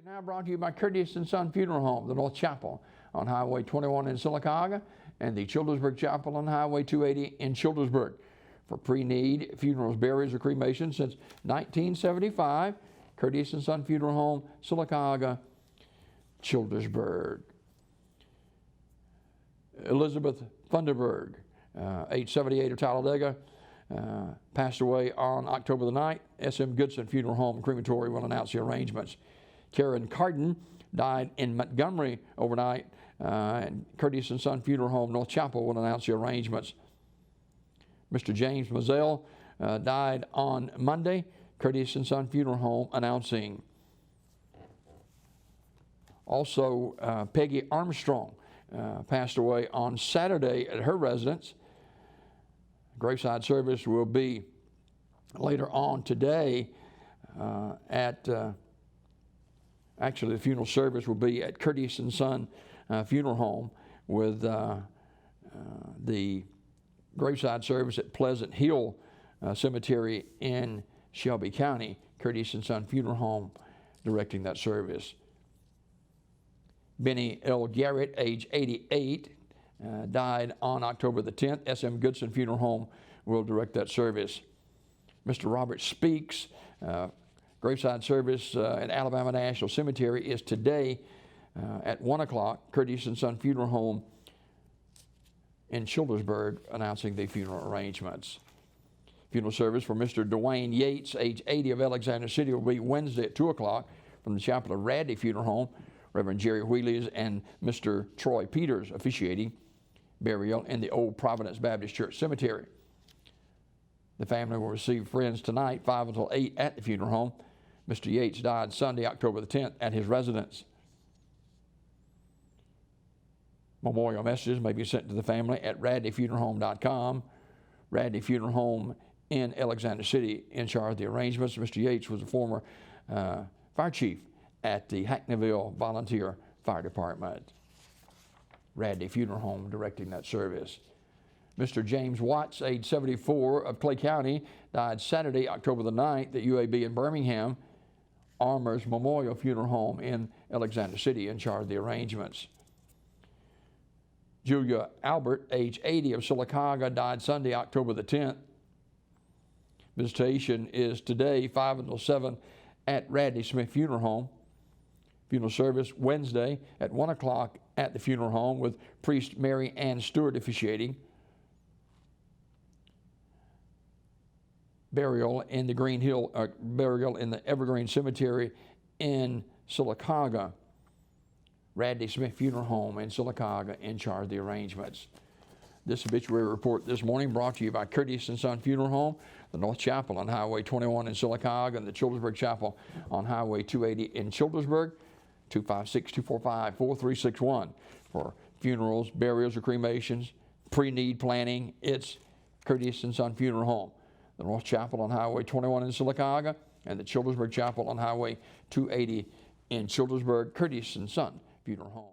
Now brought to you by Curtis and Son Funeral Home, the North Chapel on Highway 21 in Sylacauga, and the Childersburg Chapel on Highway 280 in Childersburg. For pre-need funerals, burials, or cremations since 1975, Curtis and Son Funeral Home, Sylacauga, Childersburg. Elizabeth Funderburg, age 78 of Talladega, passed away on October the 9th. S.M. Goodson Funeral Home and Crematory will announce the arrangements. Karen Carden died in Montgomery overnight, and Curtis and Son Funeral Home, North Chapel, will announce the arrangements. Mr. James Mazzell died on Monday. Curtis and Son Funeral Home announcing. Also, Peggy Armstrong passed away on Saturday at her residence. Graveside service will be later on today actually the funeral service will be at Curtis and Son Funeral Home, with the graveside service at Pleasant Hill Cemetery in Shelby County. Curtis and Son Funeral Home directing that service. Benny L. Garrett, age 88, died on October the 10th. S.M. Goodson Funeral Home will direct that service. Mr. Robert Speaks, graveside service at Alabama National Cemetery is today at 1 o'clock. Curtis and Son Funeral Home in Childersburg announcing the funeral arrangements. Funeral service for Mr. Dwayne Yates, age 80 of Alexander City, will be Wednesday at 2 o'clock from the chapel of Radley Funeral Home. Reverend Jerry Wheelies and Mr. Troy Peters officiating burial in the Old Providence Baptist Church Cemetery. The family will receive friends tonight, 5 until 8 at the funeral home. Mr. Yates died Sunday, October the 10th, at his residence. Memorial messages may be sent to the family at radleyfuneralhome.com. Radley Funeral Home in Alexander City in charge of the arrangements. Mr. Yates was a former fire chief at the Hackneyville Volunteer Fire Department. Radley Funeral Home directing that service. Mr. James Watts, age 74 of Clay County, died Saturday, October the 9th at UAB in Birmingham. Armour's Memorial Funeral Home in Alexander City in charge of the arrangements. Julia Albert, age 80 of Sylacauga, died Sunday, October the 10th. Visitation is today, 5 until 7 at Radley Smith Funeral Home. Funeral service Wednesday at 1 o'clock at the funeral home, with priest Mary Ann Stewart officiating. Burial in the burial in the Evergreen Cemetery in Sylacauga. Radley Smith Funeral Home in Sylacauga in charge of the arrangements. This obituary report this morning brought to you by Curtis and Son Funeral Home, the North Chapel on Highway 21 in Sylacauga, and the Childersburg Chapel on Highway 280 in Childersburg. 256-245-4361 for funerals, burials, or cremations, pre-need planning. It's Curtis and Son Funeral Home, the North Chapel on Highway 21 in Sylacauga, and the Childersburg Chapel on Highway 280 in Childersburg. Curtis and Son Funeral Home.